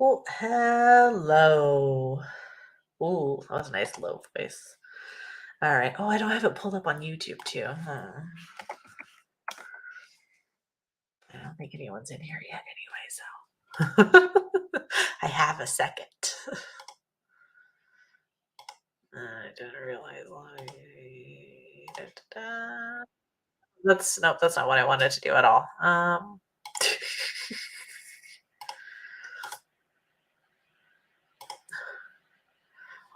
Oh, hello. Ooh, that was a nice low voice. All right. Oh, I don't have it pulled up on YouTube too. I don't think anyone's in here yet anyway, so I have a second. I didn't realize da. That's nope, that's not what I wanted to do at all.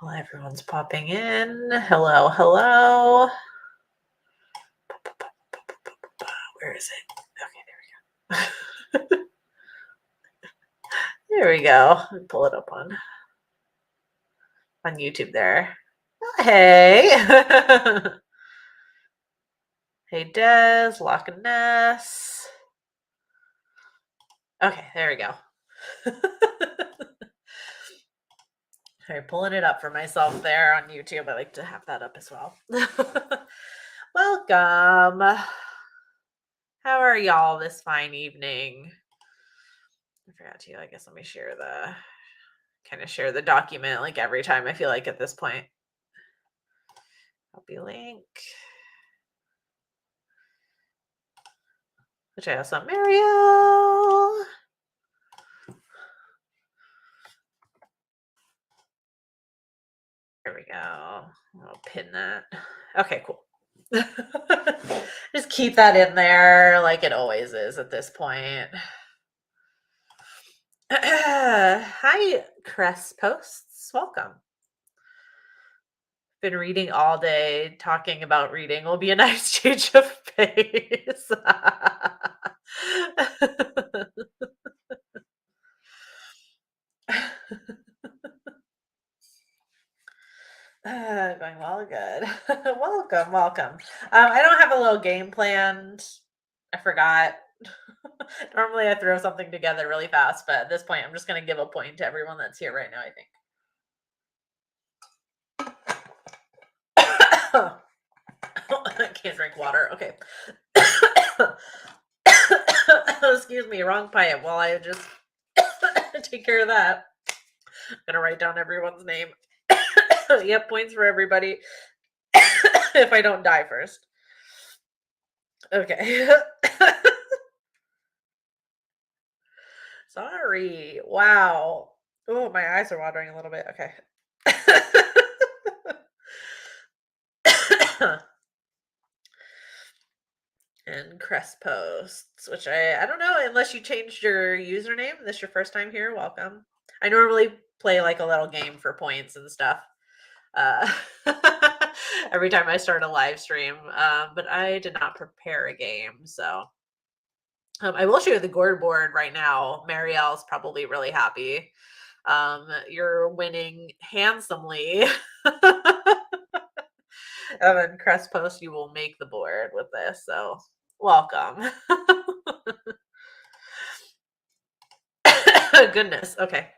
Well, everyone's popping in. Hello, hello. Where is it? Okay, there we go. There we go. Let me pull it up on YouTube there. Oh, hey. Hey, Des, Loch Ness. Okay, there we go. All right, pulling it up for myself there on YouTube. I like to have that up as well. Welcome. How are y'all this fine evening? I forgot to, I guess let me share the document like every time I feel like at this point. Copy link. Which I also Mariel. There we go. I'll pin that. Okay, cool. Just keep that in there like it always is at this point. Hi, Cress Posts. Welcome. Been reading all day. Talking about reading will be a nice change of pace. Going well, good. Welcome, welcome. I don't have a little game planned. I forgot. Normally, I throw something together really fast, but at this point, I'm just going to give a point to everyone that's here right now, I think. I can't drink water. Okay. Excuse me, wrong pipe. While I just take care of that, I'm going to write down everyone's name. Yep, points for everybody. If I don't die first. Okay. Sorry. Wow. Oh, my eyes are watering a little bit. Okay. And Crest Posts, which I don't know unless you changed your username. This is your first time here. Welcome. I normally play like a little game for points and stuff. Uh, every time I start a live stream, but I did not prepare a game, so I will show you the gourd board right now. Marielle's probably really happy. You're winning handsomely. And then Crest Post, you will make the board with this. So welcome. Goodness. Okay.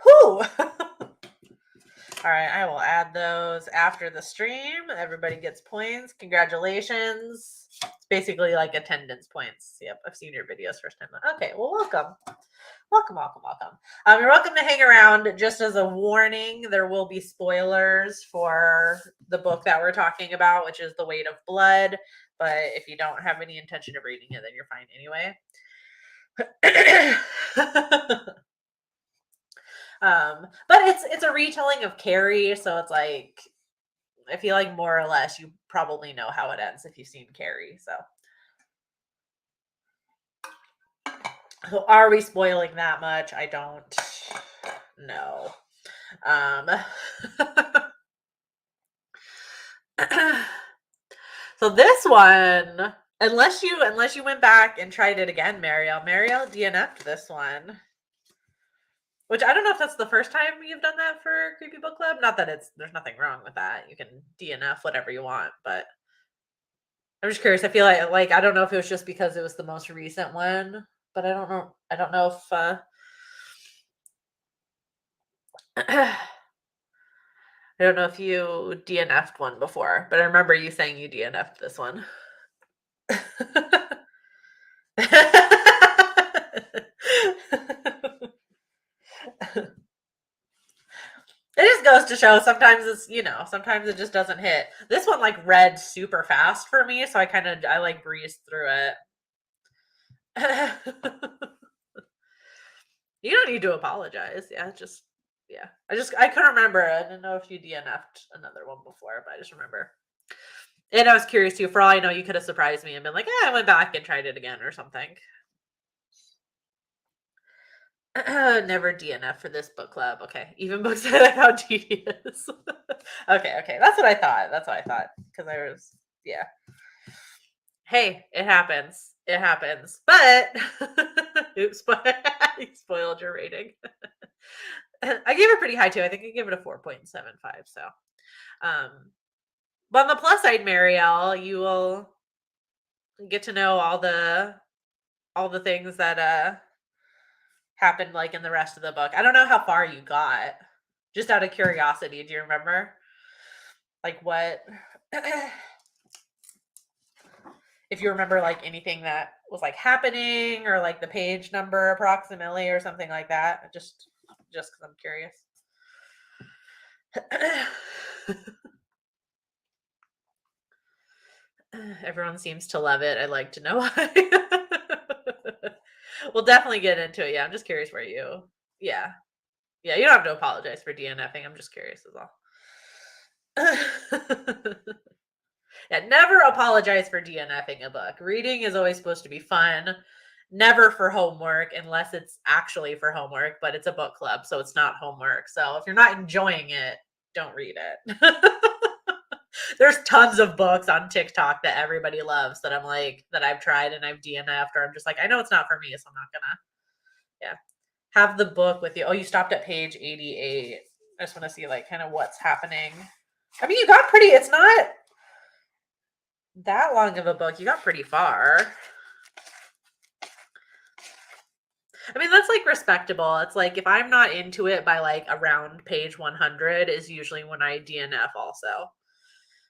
Whew. All right, I will add those after the stream. Everybody gets points. Congratulations. It's basically like attendance points. Yep, I've seen your videos first time. Okay, well, welcome. Welcome, welcome, welcome. You're welcome to hang around. Just as a warning, there will be spoilers for the book that we're talking about, which is The Weight of Blood. But if you don't have any intention of reading it, then you're fine anyway. But it's a retelling of Carrie, so it's like I feel like more or less you probably know how it ends if you've seen Carrie. So are we spoiling that much? I don't know. So this one, unless you went back and tried it again, Marielle DNF'd this one. Which I don't know if that's the first time you've done that for Creepy Book Club. Not that there's nothing wrong with that. You can DNF whatever you want, but I'm just curious. I feel like I don't know if it was just because it was the most recent one, but I don't know. I don't know if I don't know if you DNF'd one before, but I remember you saying you DNF'd this one. It just goes to show sometimes it's, sometimes it just doesn't hit. This one like read super fast for me, so I like breezed through it. You don't need to apologize. Yeah, just yeah. I couldn't remember. I didn't know if you DNF'd another one before, but I just remember. And I was curious too. For all I know, you could have surprised me and been like, I went back and tried it again or something. Never DNF for this book club. Okay. Even books that I found tedious. Okay. That's what I thought. Because I was, yeah. Hey, it happens. It happens. But, oops, you spoiled your rating. I gave it pretty high too. I think I gave it a 4.75. So, um, but on the plus side, Marielle, you will get to know all the things that happened like in the rest of the book. I don't know how far you got. Just out of curiosity, do you remember? Like what if you remember like anything that was like happening or like the page number approximately or something like that? Just cuz I'm curious. Everyone seems to love it. I'd like to know why. We'll definitely get into it. Yeah, I'm just curious where you. Yeah. Yeah, you don't have to apologize for DNFing. I'm just curious as well. Yeah, never apologize for DNFing a book. Reading is always supposed to be fun. Never for homework unless it's actually for homework, but it's a book club, so it's not homework. So if you're not enjoying it, don't read it. There's tons of books on TikTok that everybody loves that I'm like that I've tried and I've DNF'd or I'm just like, I know it's not for me, so I'm not gonna. Yeah. Have the book with you. Oh, you stopped at page 88. I just want to see like kind of what's happening. I mean, you got pretty, it's not that long of a book. You got pretty far. I mean, that's like respectable. It's like if I'm not into it by like around page 100 is usually when I DNF also.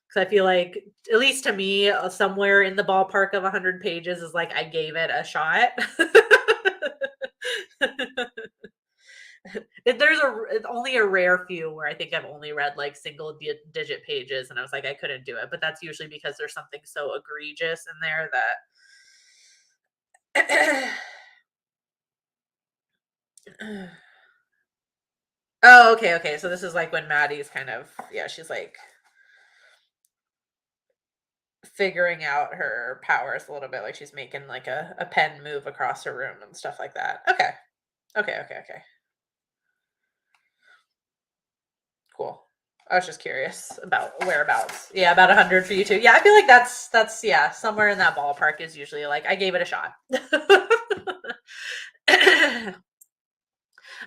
Because I feel like, at least to me, somewhere in the ballpark of 100 pages is like I gave it a shot. It's only a rare few where I think I've only read like single digit pages and I was like, I couldn't do it. But that's usually because there's something so egregious in there that. Oh, okay. So this is like when Maddie's kind of, yeah, she's like figuring out her powers a little bit. Like she's making like a pen move across her room and stuff like that. Okay. Cool. I was just curious about whereabouts. Yeah, about 100 for you too. Yeah, I feel like that's yeah, somewhere in that ballpark is usually like I gave it a shot.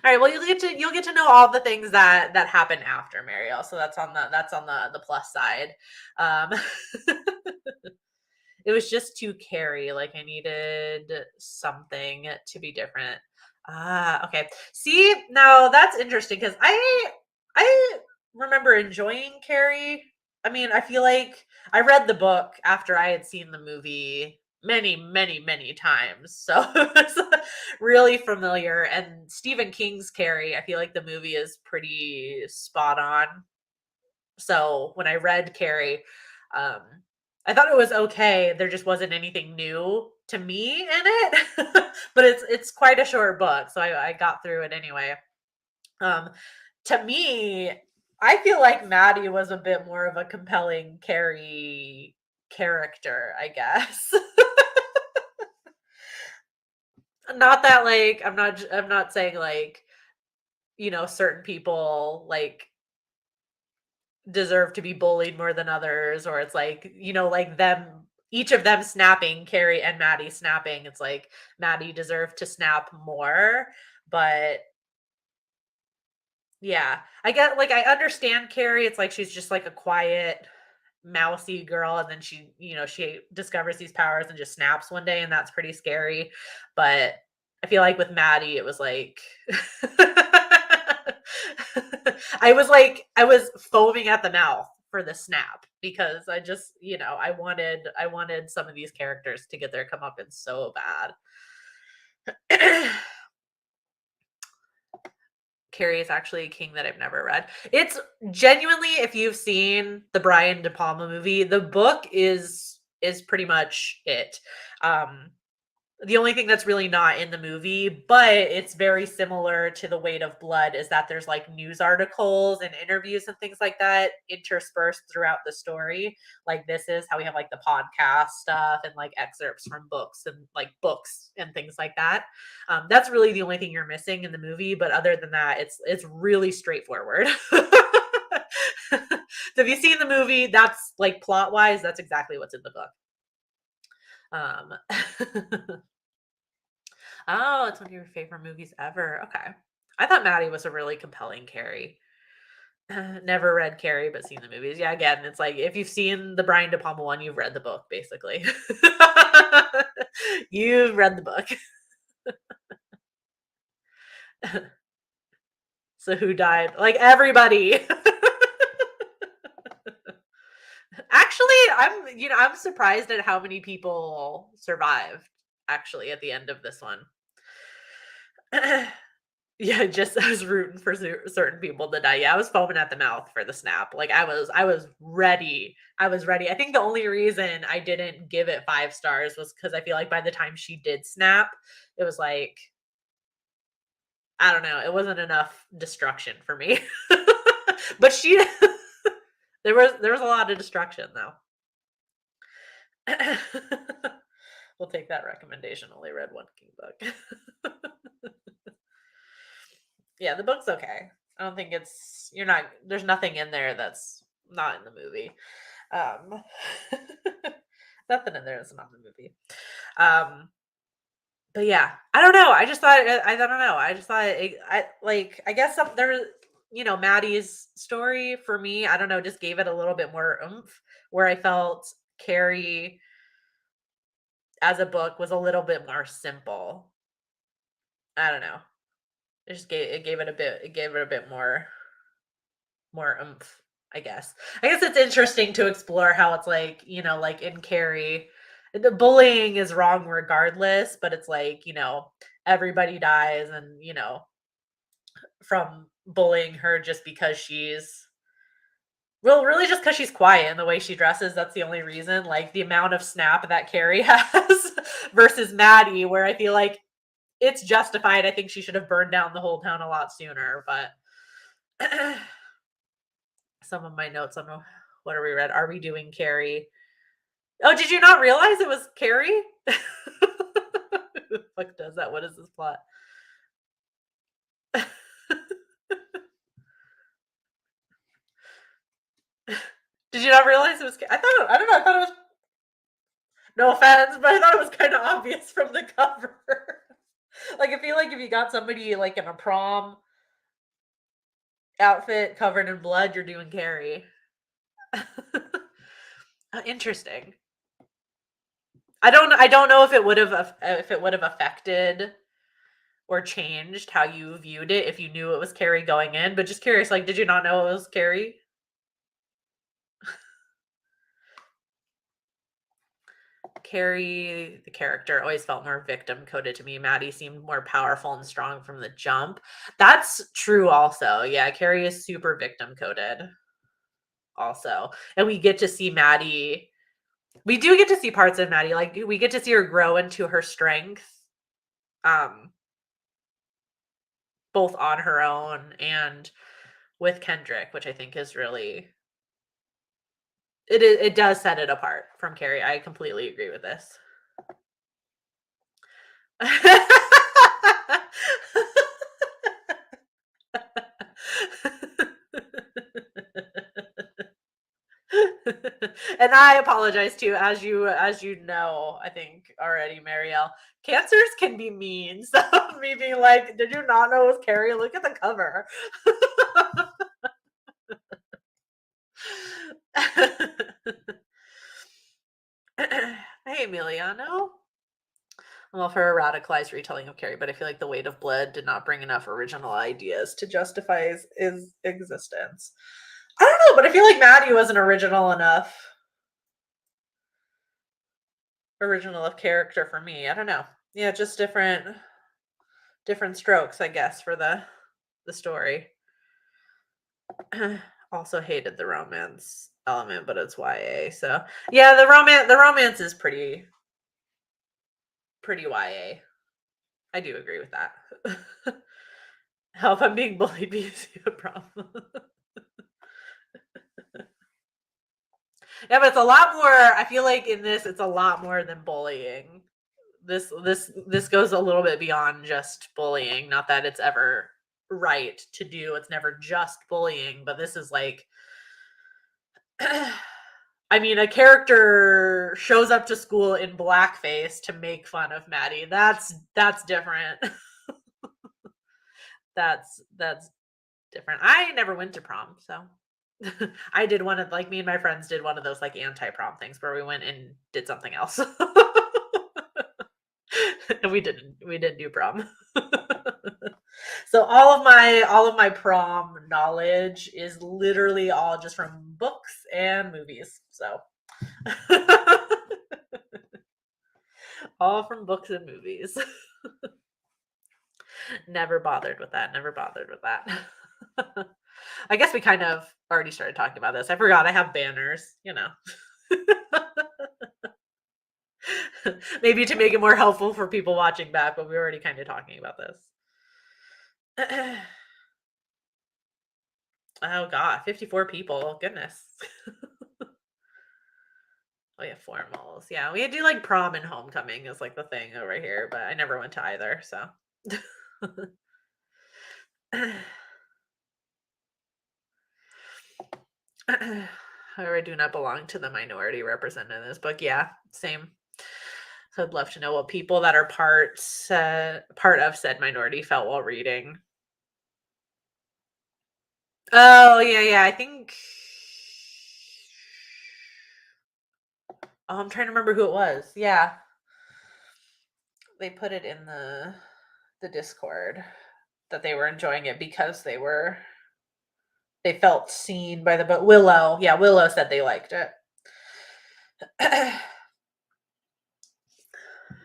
All right. Well, you'll get to know all the things that happen after Mariel. So that's on the plus side. Um, it was just too Carrie. Like I needed something to be different. Ah, okay. See, now that's interesting because I remember enjoying Carrie. I mean, I feel like I read the book after I had seen the movie many times. So it was really familiar. And Stephen King's Carrie, I feel like the movie is pretty spot on. So when I read Carrie, um, I thought it was okay. There just wasn't anything new to me in it. But it's quite a short book, so I got through it anyway. Um, to me, I feel like Maddie was a bit more of a compelling Carrie character, I guess. Not that like I'm not saying like, certain people like deserve to be bullied more than others, or it's like, like them each of them snapping, Carrie and Maddie snapping. It's like Maddie deserved to snap more, but yeah, I get like I understand Carrie. It's like she's just like a quiet, mousy girl, and then she discovers these powers and just snaps one day, and that's pretty scary. But I feel like with Maddie, it was like I was foaming at the mouth for the snap because I just I wanted some of these characters to get their comeuppance so bad. Carrie is actually a king that I've never read. It's genuinely, if you've seen the Brian De Palma movie, the book is pretty much it. Um, the only thing that's really not in the movie, but it's very similar to The Weight of Blood, is that there's like news articles and interviews and things like that interspersed throughout the story. Like this is how we have like the podcast stuff and like excerpts from books and things like that. That's really the only thing you're missing in the movie, but other than that, it's really straightforward. So if you've seen the movie, that's like plot wise, that's exactly what's in the book. Um, Oh, it's one of your favorite movies ever. Okay. I thought Maddie was a really compelling Carrie. Never read Carrie, but seen the movies. Yeah, again, it's like if you've seen the Brian De Palma one, you've read the book, basically. You've read the book. So who died? Like everybody. Actually, I'm surprised at how many people survived actually at the end of this one. Yeah, just I was rooting for certain people to die. Yeah, I was foaming at the mouth for the snap. Like I was ready. I was ready. I think the only reason I didn't give it 5 stars was because I feel like by the time she did snap, it was like I don't know, it wasn't enough destruction for me. But she there was a lot of destruction though. We'll take that recommendation. Only read one King book. Yeah, the book's okay. I don't think you're not there's nothing in there that's not in the movie. Um nothing in there that's not in the movie. Um but yeah, I don't know. I just thought I don't know. I just thought I guess Maddie's story for me, I don't know, just gave it a little bit more oomph where I felt Carrie as a book was a little bit more simple. I don't know. It gave it a bit more oomph, I guess. I guess it's interesting to explore how it's like, like in Carrie, the bullying is wrong regardless, but it's like, everybody dies and, from bullying her just because really just because she's quiet and the way she dresses, that's the only reason. Like the amount of snap that Carrie has versus Maddie, where I feel like it's justified. I think she should have burned down the whole town a lot sooner, but some of my notes on what are we read? Are we doing Carrie? Oh, did you not realize it was Carrie? Who the fuck does that? What is this plot? Did you not realize it was? I don't know. I thought it was. No offense, but I thought it was kind of obvious from the cover. Like I feel like if you got somebody like in a prom outfit covered in blood, you're doing Carrie. Interesting. I don't know if it would have affected or changed how you viewed it if you knew it was Carrie going in, but just curious, like, did you not know it was Carrie? Carrie, the character, always felt more victim coded to me. Maddie seemed more powerful and strong from the jump. That's true, also. Yeah, Carrie is super victim coded, also. And we get to see Maddie. We do get to see parts of Maddie. Like, we get to see her grow into her strength, um, both on her own and with Kendrick, which I think is really it does set it apart from Carrie. I completely agree with this. And I apologize too, as you know, I think already, Marielle. Cancers can be mean. So me being like, did you not know it was Carrie? Look at the cover. Hey, Emiliano. I'm all for a radicalized retelling of Carrie, but I feel like The Weight of Blood did not bring enough original ideas to justify his existence. I don't know, but I feel like Maddie wasn't original of character for me. I don't know. Yeah, just different strokes, I guess, for the the story. Also hated the romance element, but it's YA. So yeah, the romance is pretty YA. I do agree with that. Help, I'm being bullied because you have a problem. Yeah, but it's a lot more. I feel like in this, it's a lot more than bullying. This goes a little bit beyond just bullying. Not that it's ever right to do. It's never just bullying, but this is like, I mean, a character shows up to school in blackface to make fun of Maddie. That's different. That's different. I never went to prom, so I did one of, like, me and my friends did one of those like anti-prom things where we went and did something else. And we didn't do prom. So all of my prom knowledge is literally all just from books and movies. So all from books and movies. Never bothered with that. Never bothered with that. I guess we kind of already started talking about this. I forgot I have banners, Maybe to make it more helpful for people watching back, but we were already kind of talking about this. Oh god, 54 people. Goodness. Oh yeah, formals. Yeah, we do like prom and homecoming is like the thing over here, but I never went to either, so. I do not belong to the minority represented in this book. Yeah, same. So I'd love to know what people that are part of said minority felt while reading. Oh yeah, yeah. I think. Oh, I'm trying to remember who it was. Yeah, they put it in the Discord that they were enjoying it because they felt seen by the book. Willow, yeah, Willow said they liked it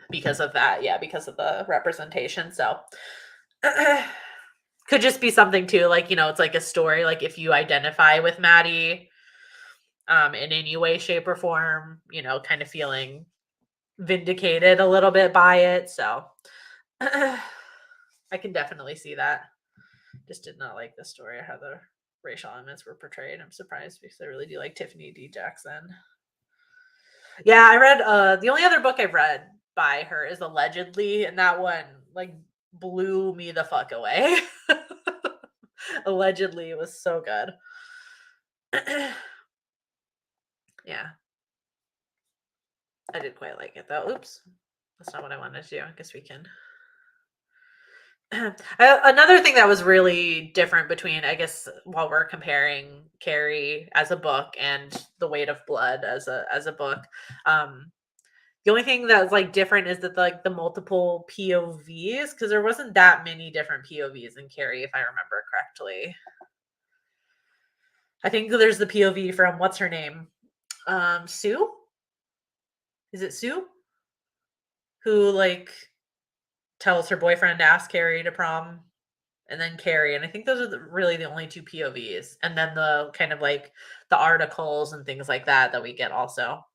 because of that. Yeah, because of the representation. So could just be something too, like, it's like a story. Like if you identify with Maddie, in any way, shape, or form, kind of feeling vindicated a little bit by it. So I can definitely see that. Just did not like the story or how the racial elements were portrayed. I'm surprised because I really do like Tiffany D. Jackson. Yeah, I read the only other book I've read by her is Allegedly, and that one like blew me the fuck away. Allegedly, it was so good. Yeah, I did quite like it though. Oops, that's not what I wanted to do. I guess we can. Another thing that was really different between, I guess, while we're comparing Carrie as a book and The Weight of Blood as a book, um, the only thing that's like different is that like the multiple POVs, because there wasn't that many different POVs in Carrie, if I remember correctly. I think there's the POV from what's her name, Sue. Is it Sue who like tells her boyfriend to ask Carrie to prom, and then Carrie, and I think those are really the only two POVs, and then the kind of like the articles and things like that we get also.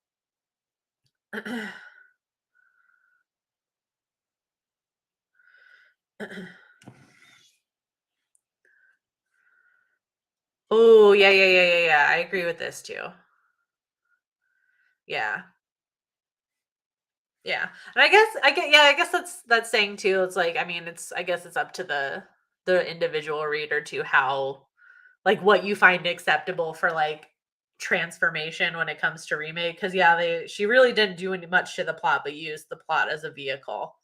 Oh yeah, yeah, yeah, yeah, yeah. I agree with this too. Yeah, yeah, and I guess that's saying too. It's like, I mean, I guess it's up to the individual reader to how, like, what you find acceptable for like transformation when it comes to remake. Because yeah, she really didn't do any much to the plot, but used the plot as a vehicle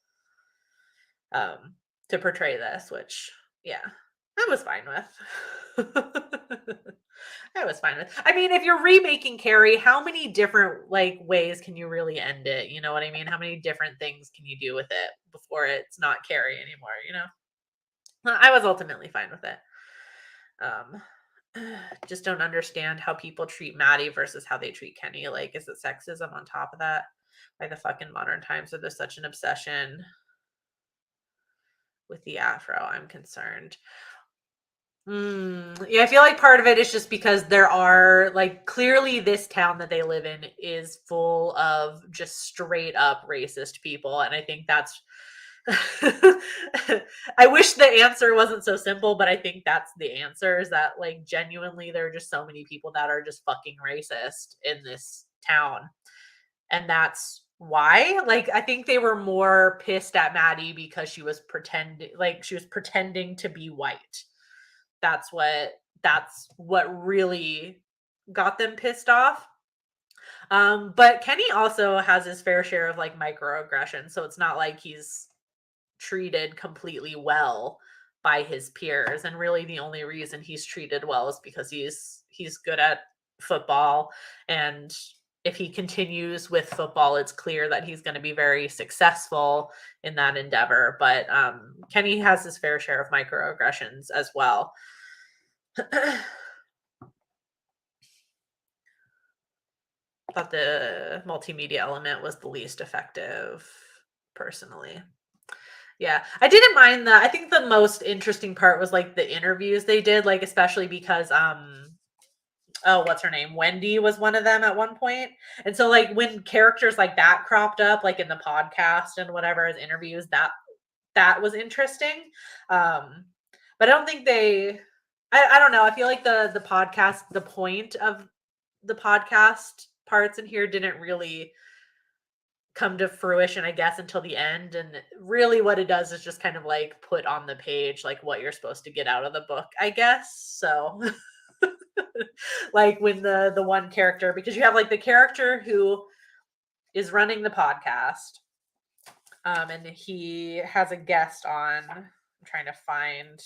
um to portray this, which yeah, I was fine with. I was fine with. I mean, if you're remaking Carrie, how many different like ways can you really end it? You know what I mean? How many different things can you do with it before it's not Carrie anymore? I was ultimately fine with it. Um just don't understand how people treat Maddie versus how they treat Kenny. Like, is it sexism on top of that? By the fucking modern times, are there such an obsession with the afro? I'm concerned. Yeah, I feel like part of it is just because there are like clearly this town that they live in is full of just straight up racist people. And I think that's I wish the answer wasn't so simple, but I think that's the answer is that like genuinely there are just so many people that are just fucking racist in this town. And that's why like I think they were more pissed at Maddie because she was pretending to be white. That's what that's what really got them pissed off. But Kenny also has his fair share of like microaggressions, so it's not like he's treated completely well by his peers. And really the only reason he's treated well is because he's good at football, and if he continues with football, it's clear that he's going to be very successful in that endeavor. But Kenny has his fair share of microaggressions as well. Thought the multimedia element was the least effective, personally. Yeah, I didn't mind that. I think the most interesting part was like the interviews they did, like especially because oh, what's her name? Wendy was one of them at one point. And so like when characters like that cropped up like in the podcast and whatever as interviews, that was interesting. Um but I don't think I don't know. I feel like the podcast, the point of the podcast parts in here didn't really come to fruition, I guess, until the end. And really what it does is just kind of like put on the page like what you're supposed to get out of the book, I guess. So like when the one character, because you have like the character who is running the podcast, and he has a guest on. I'm trying to find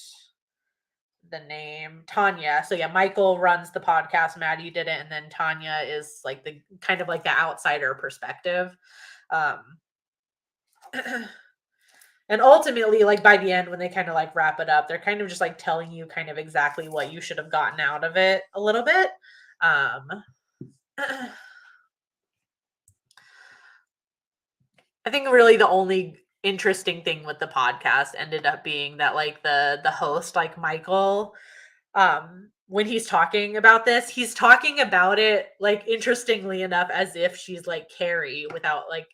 the name. Tanya. So yeah, Michael runs the podcast, Maddie did it, and then Tanya is like the kind of like the outsider perspective. Um and ultimately, like by the end, when they kind of like wrap it up, they're kind of just like telling you kind of exactly what you should have gotten out of it a little bit. Um I think really the only interesting thing with the podcast ended up being that like the host, like Michael, when he's talking about this, he's talking about it like interestingly enough as if she's like Carrie without like,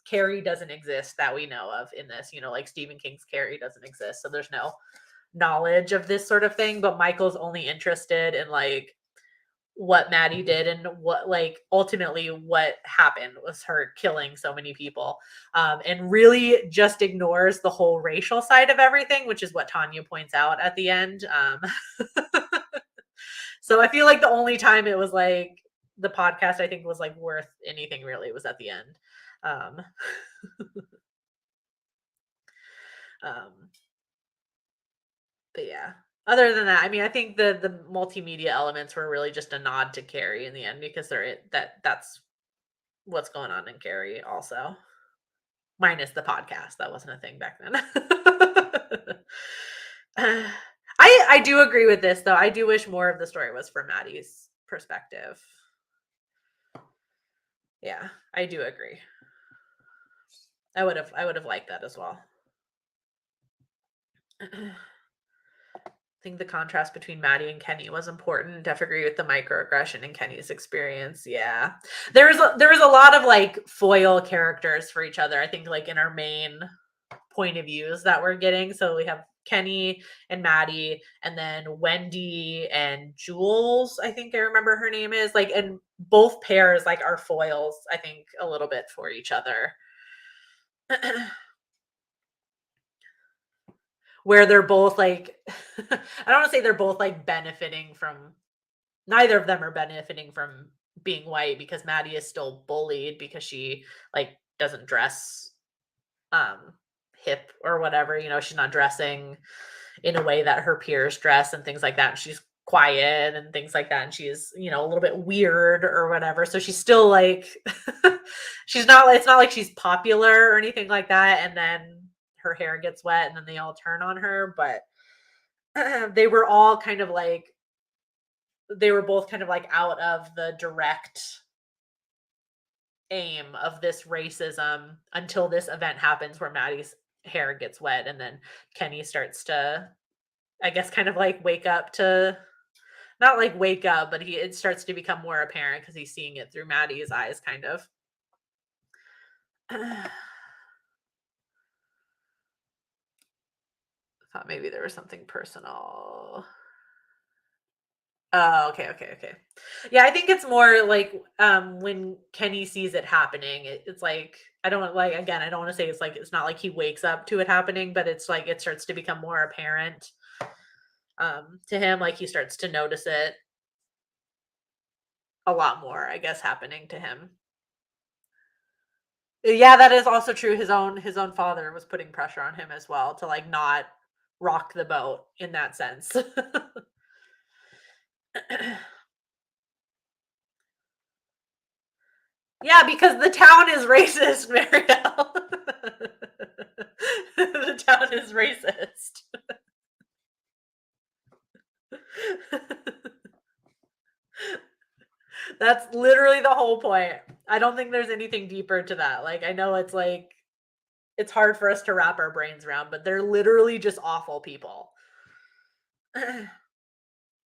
Carrie doesn't exist that we know of in this, like Stephen King's Carrie doesn't exist. So there's no knowledge of this sort of thing, but Michael's only interested in like what Maddie did and what like ultimately what happened was her killing so many people, and really just ignores the whole racial side of everything, which is what Tanya points out at the end. So I feel like the only time it was like the podcast I think was like worth anything really was at the end. um, um but yeah, other than that, I mean, I think the multimedia elements were really just a nod to Carrie in the end because that's what's going on in Carrie also. Minus the podcast. That wasn't a thing back then. I do agree with this though. I do wish more of the story was from Maddie's perspective. Yeah, I do agree. I would have liked that as well. I think the contrast between Maddie and Kenny was important. Definitely agree with the microaggression in Kenny's experience. Yeah. There was a lot of like foil characters for each other. I think like in our main point of views that we're getting. So we have Kenny and Maddie, and then Wendy and Jules, I think I remember her name is. Like, and both pairs like are foils, I think, a little bit for each other. Where they're both like I don't want to say they're both like benefiting from, neither of them are benefiting from being white because Maddie is still bullied because she like doesn't dress um hip or whatever, she's not dressing in a way that her peers dress and things like that. And she's quiet and things like that. And she's, a little bit weird or whatever. So she's still like, it's not like she's popular or anything like that. And then her hair gets wet and then they all turn on her. But they were all kind of like, they were both kind of like out of the direct aim of this racism until this event happens where Maddie's hair gets wet and then Kenny starts to I guess, kind of like wake up to, not like wake up, but it starts to become more apparent because he's seeing it through Maddie's eyes, kind of. Thought maybe there was something personal. Oh, okay, okay, okay. Yeah, I think it's more like when Kenny sees it happening, it's like, I don't like, again, I don't want to say it's like, it's not like he wakes up to it happening, but it's like it starts to become more apparent to him, like he starts to notice it a lot more, I guess, happening to him. Yeah, that is also true. His own father was putting pressure on him as well to like not rock the boat in that sense. Yeah, because the town is racist, Marielle. The town is racist. That's literally the whole point. I don't think there's anything deeper to that. Like, I know it's like, it's hard for us to wrap our brains around, but they're literally just awful people.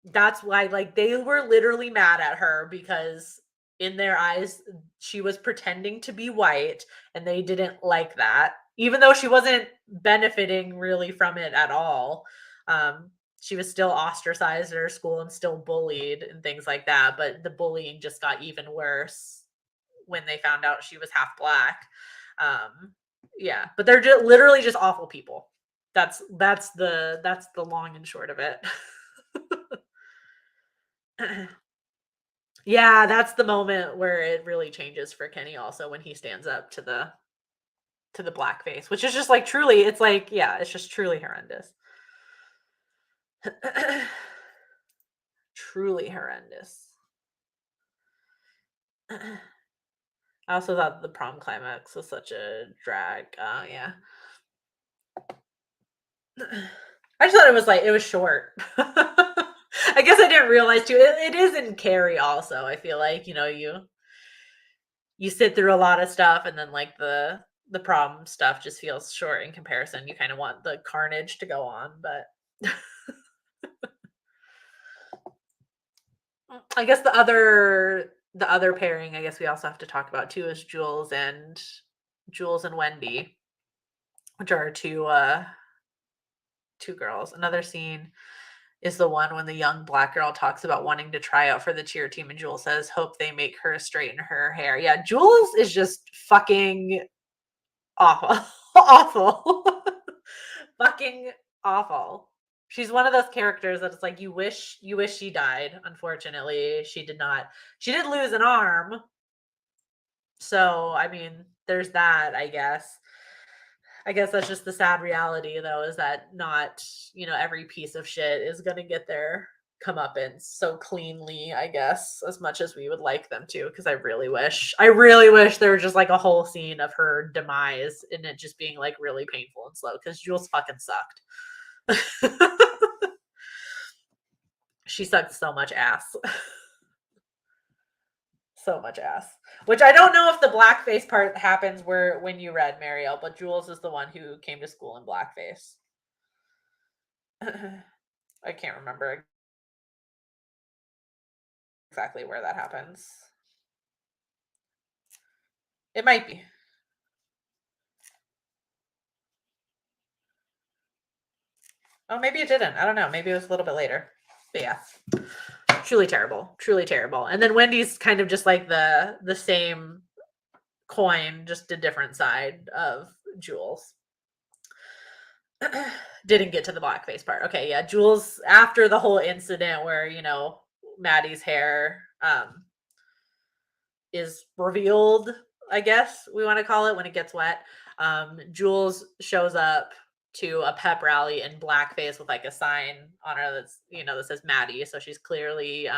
That's why, like, they were literally mad at her because in their eyes, she was pretending to be white and they didn't like that. Even though she wasn't benefiting really from it at all. Um, she was still ostracized at her school and still bullied and things like that. But the bullying just got even worse when they found out she was half black. Um, yeah, but they're just literally just awful people. That's the long and short of it. Yeah, that's the moment where it really changes for Kenny also when he stands up to the blackface, which is just like truly, it's like, yeah, it's just truly horrendous. Truly horrendous. I also thought the prom climax was such a drag. Yeah. I just thought it was like, it was short. I guess I didn't realize too. It is in Carrie also. I feel like, you sit through a lot of stuff and then like the prom stuff just feels short in comparison. You kind of want the carnage to go on, but I guess the other pairing I guess we also have to talk about too is Jules and Wendy, which are two girls. Another scene is the one when the young black girl talks about wanting to try out for the cheer team and Jules says hope they make her straighten her hair. Yeah, Jules is just fucking awful. Awful. Fucking awful. She's one of those characters that it's like you wish she died. Unfortunately, she did not. She did lose an arm. So, I mean, there's that, I guess. I guess that's just the sad reality though, is that not, every piece of shit is gonna get their comeuppance so cleanly, I guess, as much as we would like them to, because I really wish there was just like a whole scene of her demise and it just being like really painful and slow because Jules fucking sucked. She sucked so much ass. So much ass. Which I don't know if the blackface part happens where when you read Mariel, but Jules is the one who came to school in blackface. I can't remember exactly where that happens. It might be. Oh, maybe it didn't. I don't know. Maybe it was a little bit later. But yeah. Truly terrible. Truly terrible. And then Wendy's kind of just like the same coin, just a different side of Jules. Didn't get to the blackface part. Okay, yeah. Jules, after the whole incident where, Maddie's hair is revealed, I guess we want to call it, when it gets wet. Jules shows up to a pep rally in blackface with like a sign on her that's, that says Maddie. So she's clearly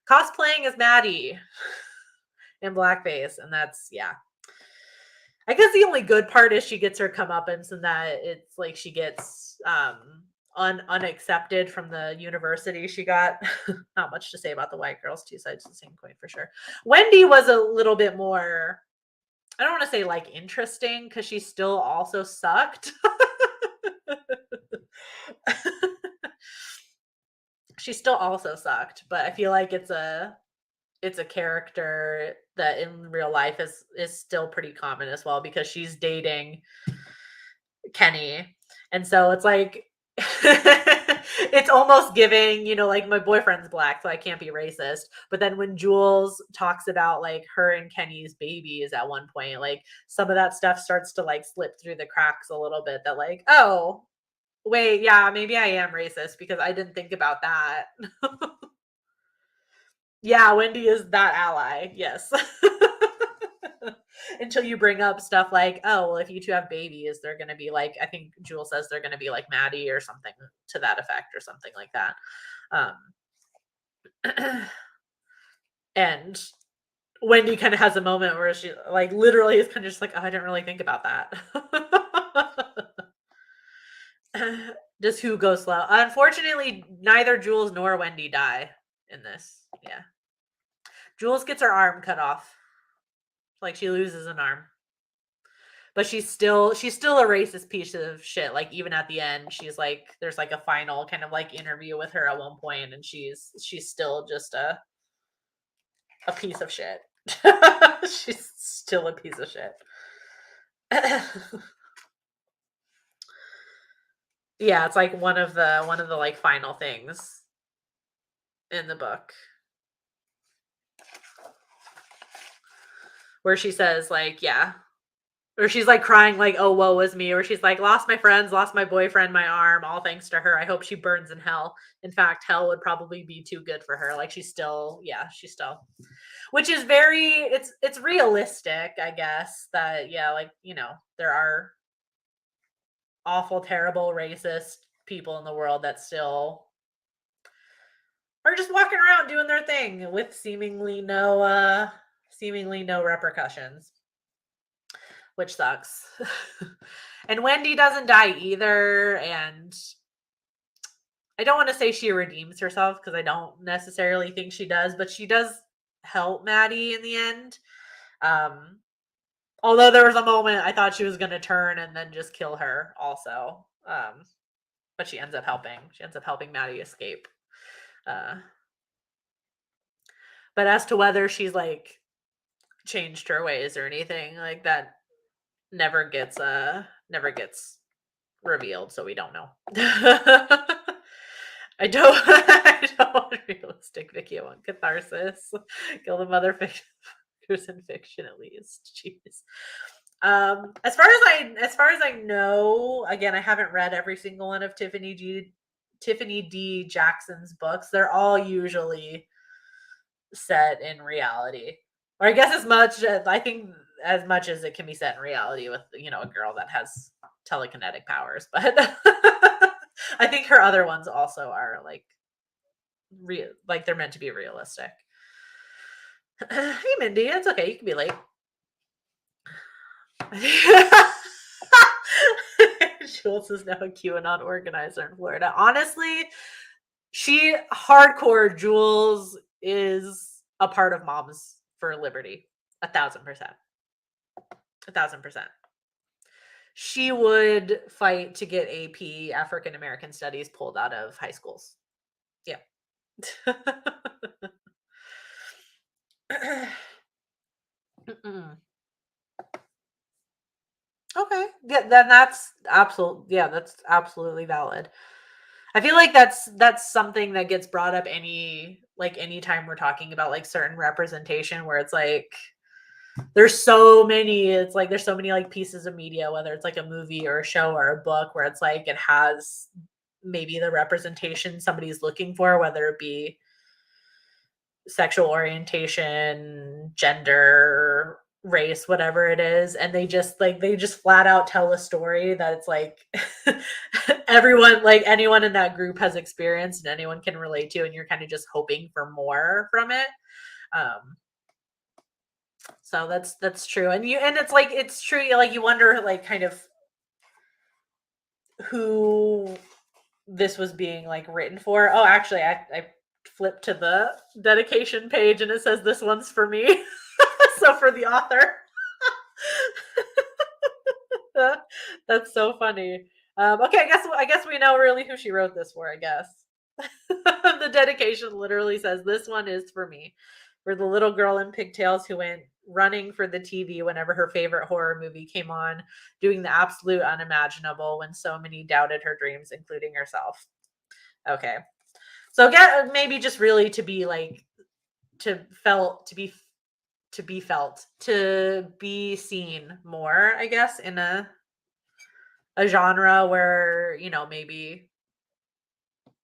cosplaying as Maddie in blackface. And that's, yeah. I guess the only good part is she gets her comeuppance and that it's like she gets unaccepted from the university she got. Not much to say about the white girls, two sides of the same coin for sure. Wendy was a little bit more, I don't want to say like interesting because she still also sucked. She still also sucked, but I feel like it's a character that in real life is still pretty common as well because she's dating Kenny. And so it's like it's almost giving, like my boyfriend's black, so I can't be racist. But then when Jules talks about like her and Kenny's babies at one point, like some of that stuff starts to like slip through the cracks a little bit that like, oh, wait, yeah, maybe I am racist because I didn't think about that. Yeah, Wendy is that ally. Yes. Until you bring up stuff like, oh, well, if you two have babies, they're going to be like, I think Jewel says they're going to be like Maddie or something to that effect or something like that. And Wendy kind of has a moment where she like literally is kind of just like, oh, I didn't really think about that. Just who goes slow. Unfortunately, neither Jules nor Wendy die in this. Yeah. Jules gets her arm cut off. Like she loses an arm. But she's still a racist piece of shit. Like even at the end, she's like there's like a final kind of like interview with her at one point and she's still just a piece of shit. She's still a piece of shit. Yeah, it's like one of the like final things in the book where she says like, yeah, or she's like crying like, oh, woe was me, or she's like, lost my friends, lost my boyfriend, my arm, all thanks to her. I hope she burns in hell. In fact, hell would probably be too good for her. Like she's still, which is very, it's realistic, I guess, that yeah, like, there are awful, terrible, racist people in the world that still are just walking around doing their thing with seemingly no repercussions, which sucks. And Wendy doesn't die either, and I don't want to say she redeems herself because I don't necessarily think she does, but she does help Maddie in the end. Although there was a moment I thought she was going to turn and then just kill her also. But she ends up helping. She ends up helping Maddie escape. But as to whether she's like changed her ways or anything like that, never gets revealed, so we don't know. I don't want realistic Vicky. I want catharsis. Kill the mother figures in fiction at least. Jeez. As far as I know, again, I haven't read every single one of Tiffany D. Jackson's books. They're all usually set in reality. Or I guess as much as it can be set in reality with, a girl that has telekinetic powers, but I think her other ones also are like real, like they're meant to be realistic. Hey Mindy, it's okay, you can be late. Jules is now a QAnon organizer in Florida. Honestly, Jules is a part of Moms for Liberty. 1,000%. 1,000%. She would fight to get AP African American Studies pulled out of high schools. Yeah. Okay. Yeah, then that's absolutely valid. I feel like that's something that gets brought up anytime we're talking about like certain representation where it's like there's so many like pieces of media, whether it's like a movie or a show or a book, where it's like it has maybe the representation somebody's looking for, whether it be sexual orientation, gender, race, whatever it is, and they just flat out tell a story that it's like everyone, like anyone in that group has experienced and anyone can relate to, and you're kind of just hoping for more from it. So that's true. And it's like it's true, like you wonder like kind of who this was being like written for. Oh, actually I flipped to the dedication page and it says this one's for me. So for the author. That's so funny. Okay, I guess we know really who she wrote this for, I guess. The The dedication literally says, "This one is for me." For the little girl in pigtails who went running for the TV whenever her favorite horror movie came on, doing the absolute unimaginable when so many doubted her dreams, including herself. Okay. So get maybe just really to be like to felt to be seen more, I guess, in a genre where, maybe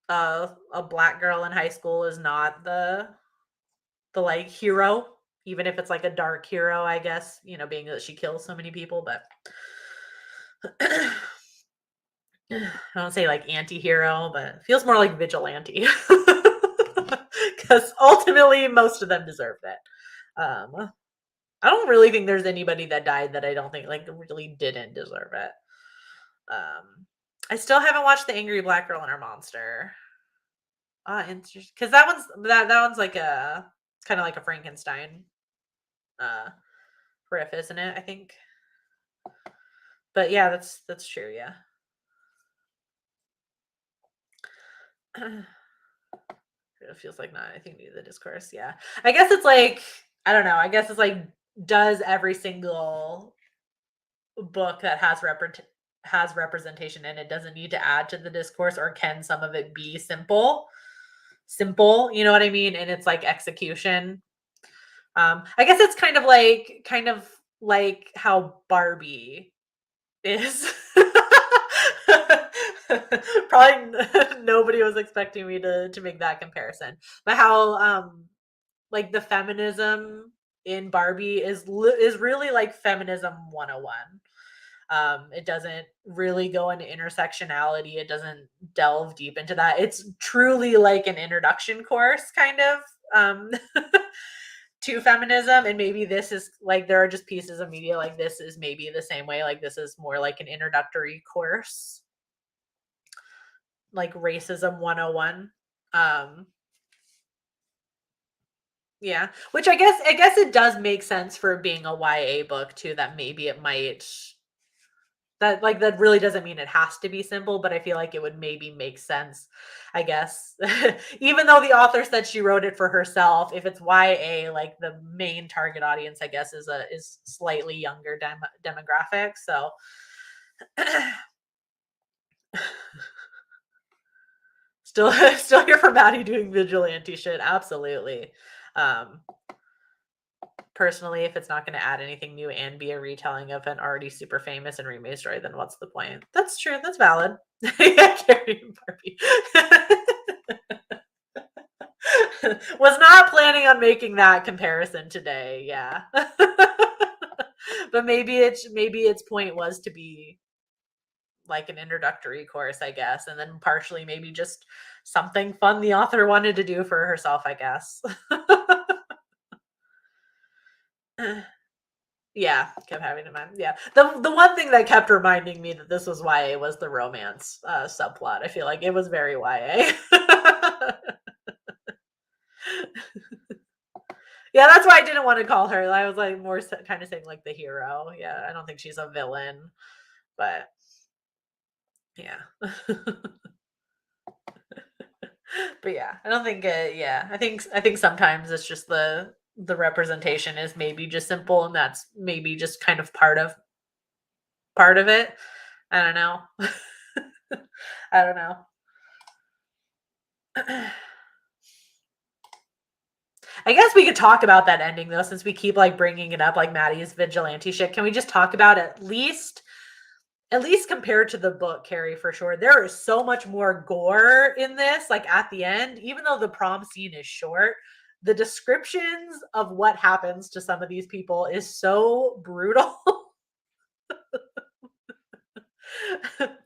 a black girl in high school is not the like hero, even if it's like a dark hero, I guess, being that she kills so many people, but I don't say like anti-hero, but it feels more like vigilante. Because ultimately most of them deserved it. I don't really think there's anybody that died that I don't think like really didn't deserve it. I still haven't watched The Angry Black Girl and Her Monster. Interesting, because that one's like it's kind of like a Frankenstein uh riff, isn't it? I think. But yeah, that's true. Yeah. It feels like not. I think the discourse. Yeah. I guess it's like I don't know. I guess it's like does every single book that has representation in it doesn't need to add to the discourse, or can some of it be simple, you know what I mean? And it's like execution. I guess it's kind of like how Barbie is. Probably nobody was expecting me to make that comparison, but how like the feminism in Barbie is really like feminism 101. It doesn't really go into intersectionality. It doesn't delve deep into that. It's truly like an introduction course, kind of, to feminism. And maybe this is like, there are just pieces of media like this is maybe the same way. Like, this is more like an introductory course, like racism 101. Yeah, which I guess it does make sense for being a YA book too, that maybe it might that really doesn't mean it has to be simple, but I feel like it would maybe make sense, I guess. Even though the author said she wrote it for herself, if it's YA, like the main target audience, I guess, is slightly younger demographic. So still here for Maddie doing vigilante shit. Absolutely. Um, Personally, if it's not going to add anything new and be a retelling of an already super famous and remade story, then what's the point? That's true. That's valid. Yeah, Carrie and Barbie. Was not planning on making that comparison today. Yeah. But maybe its point was to be like an introductory course, I guess, and then partially maybe just something fun the author wanted to do for herself, I guess. Yeah, kept having in mind. Yeah. The one thing that kept reminding me that this was YA was the romance subplot. I feel like it was very YA. Yeah, that's why I didn't want to call her. I was like more kind of saying like the hero. Yeah, I don't think she's a villain, but yeah. But yeah, I don't think yeah. I think sometimes it's just the representation is maybe just simple, and that's maybe just kind of part of it. I don't know. I don't know. I guess we could talk about that ending though, since we keep like bringing it up, like Maddie's vigilante shit. Can we just talk about at least compared to the book, Carrie, for sure? There is so much more gore in this. Like at the end, even though the prom scene is short, the descriptions of what happens to some of these people is so brutal.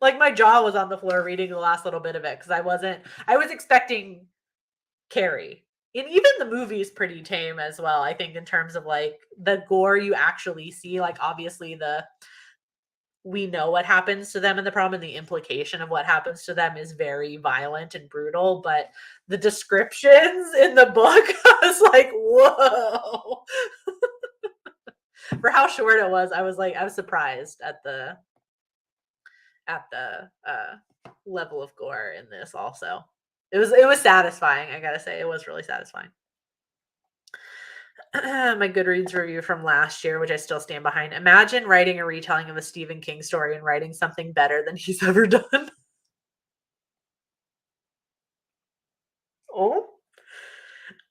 Like my jaw was on the floor reading the last little bit of it because I was expecting Carrie. And even the movie is pretty tame as well, I think, in terms of like the gore you actually see. Like obviously we know what happens to them in the prom, and the implication of what happens to them is very violent and brutal, but the descriptions in the book, I was like, whoa. For how short it was, I was surprised at the level of gore in this also. It was satisfying, I gotta say. It was really satisfying. My Goodreads review from last year, which I still stand behind. Imagine writing a retelling of a Stephen King story and writing something better than he's ever done. Oh,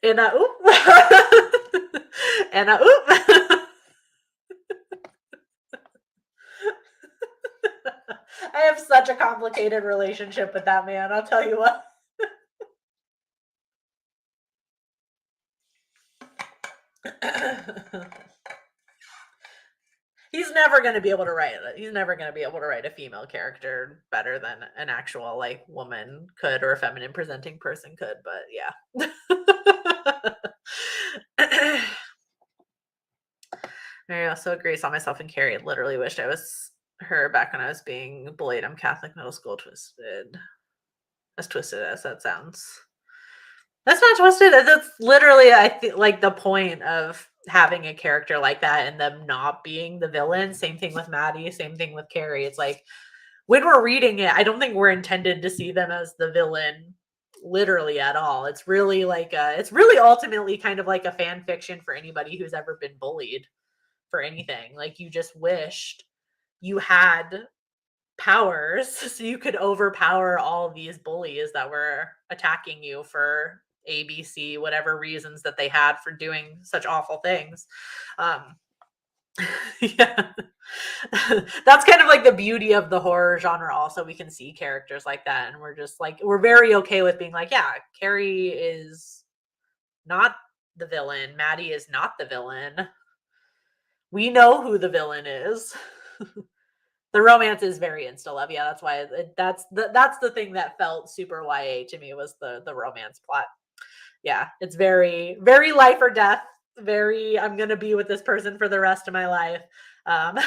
and oop. And oop. I have such a complicated relationship with that man, I'll tell you what. He's never going to be able to write it. He's never going to be able to write a female character better than an actual like woman could or a feminine presenting person could, but yeah. I also agree. Saw myself in Carrie. Literally wished I was her back when I was being bullied. I'm Catholic middle school twisted. As twisted as that sounds. That's not twisted. That's literally, I think, like the point of having a character like that and them not being the villain. Same thing with Maddie. Same thing with Carrie. It's like when we're reading it, I don't think we're intended to see them as the villain literally at all. It's really like it's really ultimately kind of like a fan fiction for anybody who's ever been bullied for anything. Like you just wished you had powers so you could overpower all these bullies that were attacking you for ABC, whatever reasons that they had for doing such awful things. Um, yeah. That's kind of like the beauty of the horror genre. Also, we can see characters like that, and we're just like, we're very okay with being like, yeah, Carrie is not the villain, Maddie is not the villain. We know who the villain is. The romance is very insta love. Yeah, that's why that's the thing that felt super YA to me was the romance plot. Yeah, it's very very life or death. Very, I'm gonna be with this person for the rest of my life. Um,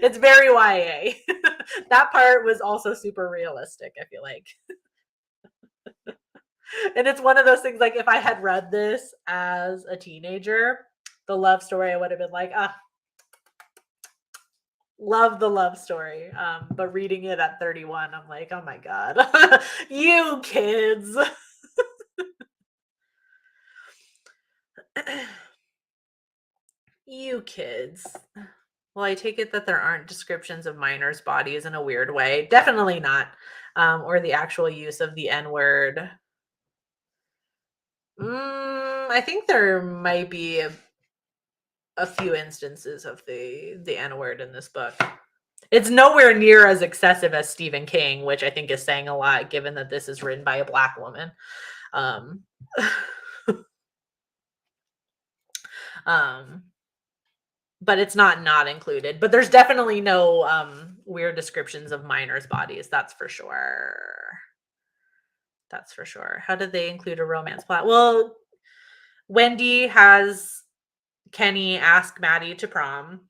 it's very YA. That part was also super realistic. I feel like, and it's one of those things. Like if I had read this as a teenager, the love story, I would have been like, ah, love the love story. But reading it at 31, I'm like, oh my God, you kids. You kids. Well, I take it that there aren't descriptions of minors' bodies in a weird way. Definitely not. Or the actual use of the N word. I think there might be a few instances of the N word in this book. It's nowhere near as excessive as Stephen King, which I think is saying a lot given that this is written by a Black woman. Um, um, but it's not included. But there's definitely no weird descriptions of minors' bodies. That's for sure. That's for sure. How did they include a romance plot? Well, Wendy has Kenny ask Maddie to prom.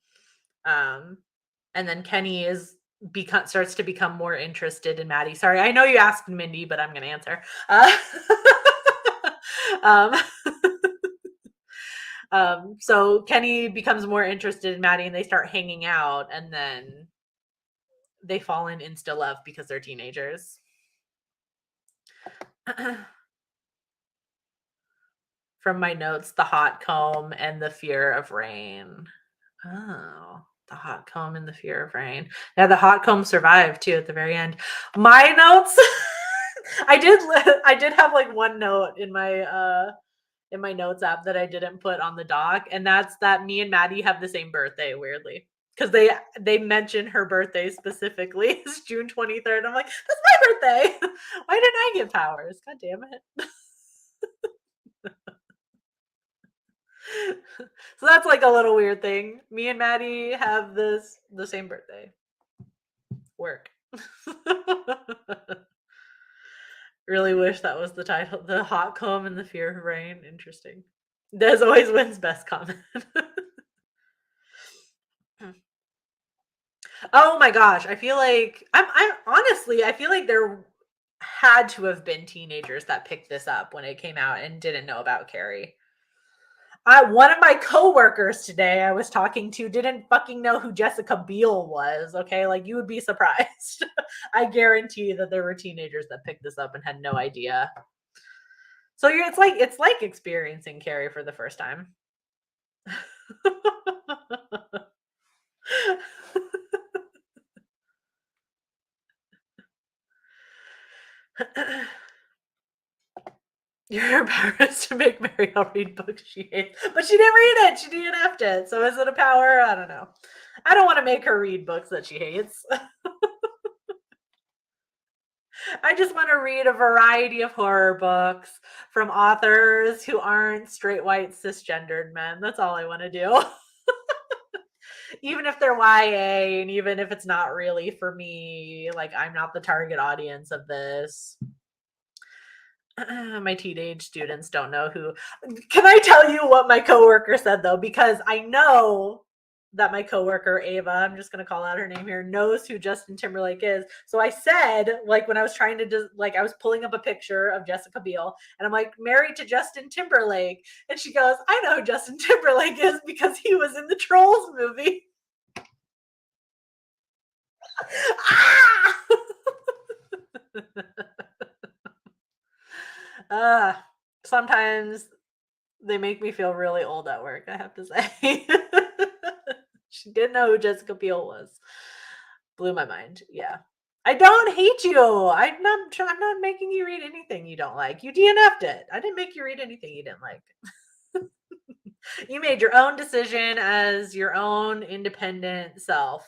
Um, and then Kenny starts to become more interested in Maddie. Sorry, I know you asked Mindy, but I'm gonna answer. Um, so Kenny becomes more interested in Maddie and they start hanging out, and then they fall in insta love because they're teenagers. From my notes, the hot comb and the fear of rain. Oh, the hot comb and the fear of rain. Yeah, the hot comb survived too at the very end. My notes, I did have like one note in my notes app that I didn't put on the doc, and that's that me and Maddie have the same birthday, weirdly. Because they mention her birthday specifically. It's June 23rd. I'm like, that's my birthday. Why didn't I get powers? God damn it. So that's like a little weird thing. Me and Maddie have the same birthday. Work. Really wish that was the title. The hot comb and the fear of rain. Interesting. Des always wins best comment. Oh my gosh. I feel like I'm honestly, I feel like there had to have been teenagers that picked this up when it came out and didn't know about Carrie. One of my coworkers today I was talking to didn't fucking know who Jessica Biel was. Okay, like you would be surprised. I guarantee you that there were teenagers that picked this up and had no idea. So it's like experiencing Carrie for the first time. You're embarrassed to make Marielle read books she hates, but she didn't read it. She DNF'd it. So is it a power? I don't know. I don't want to make her read books that she hates. I just want to read a variety of horror books from authors who aren't straight white cisgendered men. That's all I want to do. Even if they're YA and even if it's not really for me, like I'm not the target audience of this. My teenage students don't know who. Can I tell you what my coworker said though? Because I know that my coworker Ava, I'm just going to call out her name here, knows who Justin Timberlake is. So I said, like when I was trying to I was pulling up a picture of Jessica Biel and I'm like, married to Justin Timberlake. And she goes, I know who Justin Timberlake is because he was in the Trolls movie. Sometimes they make me feel really old at work, I have to say. She didn't know who Jessica Biel was. Blew my mind. Yeah. I don't hate you. I'm not making you read anything you don't like. You DNF'd it. I didn't make you read anything you didn't like. You made your own decision as your own independent self.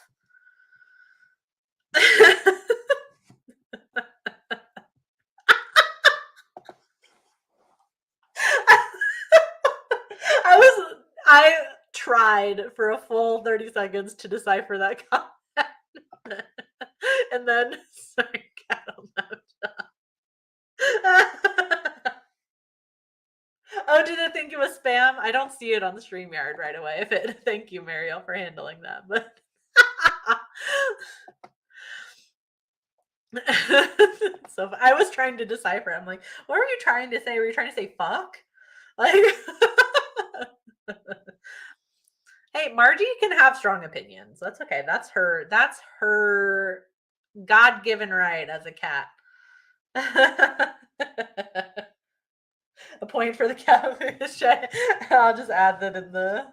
I tried for a full 30 seconds to decipher that comment. And then sorry, cat on Oh, did it think it was spam? I don't see it on the StreamYard right away. Thank you, Mariel, for handling that. But so I was trying to decipher. I'm like, what were you trying to say? Were you trying to say fuck? Like hey, Margie can have strong opinions. That's okay. That's her God-given right as a cat. A point for the catfish. I'll just add that in the.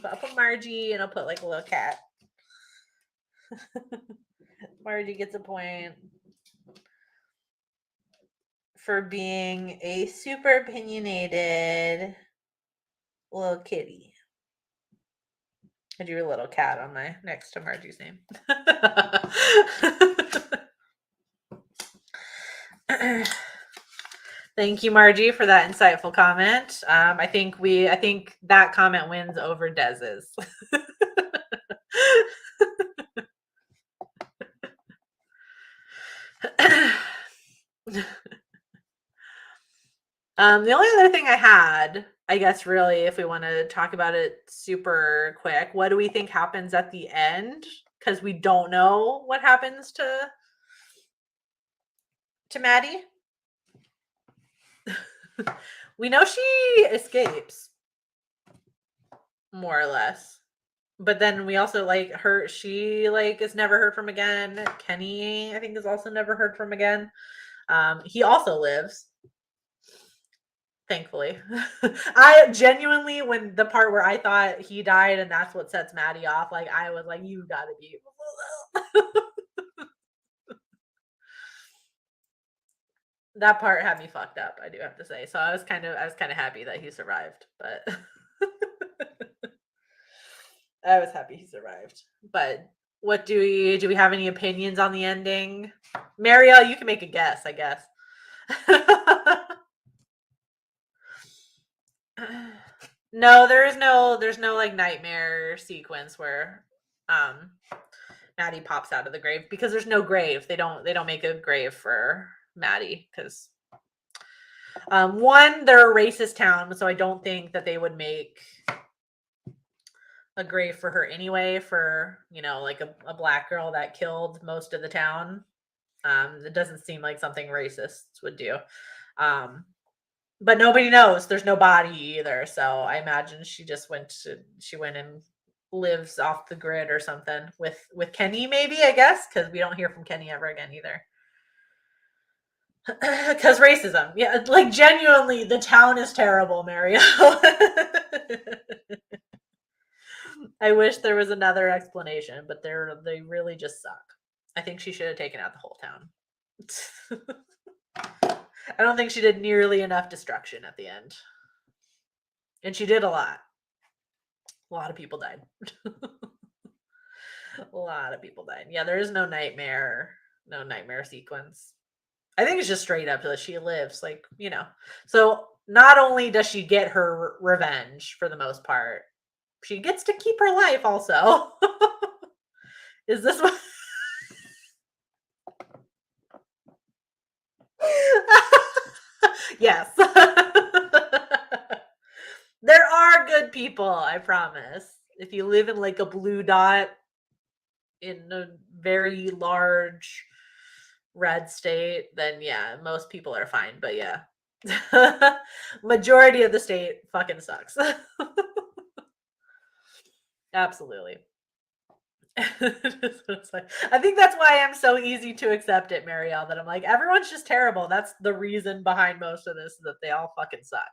I'll put Margie and I'll put like a little cat. Margie gets a point for being a super opinionated little kitty. I drew a little cat on my next to Margie's name. Thank you, Margie, for that insightful comment. I think that comment wins over Dez's. The only other thing I had, I guess, really, if we want to talk about it super quick, what do we think happens at the end? Because we don't know what happens to Maddie. We know she escapes, more or less. But then we also she is never heard from again. Kenny, I think, is also never heard from again. He also lives. Thankfully. I genuinely, when the part where I thought he died and that's what sets Maddie off, like I was like, you gotta be that part had me fucked up, I do have to say. So I was kind of happy that he survived, but I was happy he survived. But what do we have any opinions on the ending? Marielle, you can make a guess, I guess. No, there's no like nightmare sequence where Maddie pops out of the grave because there's no grave. They don't make a grave for Maddie because one, they're a racist town, so I don't think that they would make a grave for her anyway for, like a black girl that killed most of the town. It doesn't seem like something racists would do. But nobody knows. There's no body either. So I imagine she went and lives off the grid or something with Kenny, maybe, I guess, because we don't hear from Kenny ever again either. Because racism. Yeah, like genuinely, the town is terrible, Mario. I wish there was another explanation, but they really just suck. I think she should have taken out the whole town. I don't think she did nearly enough destruction at the end. And she did a lot. A lot of people died. A lot of people died. Yeah, there is no nightmare sequence. I think it's just straight up that she lives, like, So not only does she get her revenge for the most part, she gets to keep her life also. Is this what? Yes. There are good people, I promise. If you live in like a blue dot in a very large red state, then yeah, most people are fine. But yeah, majority of the state fucking sucks. Absolutely. I think that's why I'm so easy to accept it, Marielle, that I'm like, everyone's just terrible. That's the reason behind most of this, that they all fucking suck.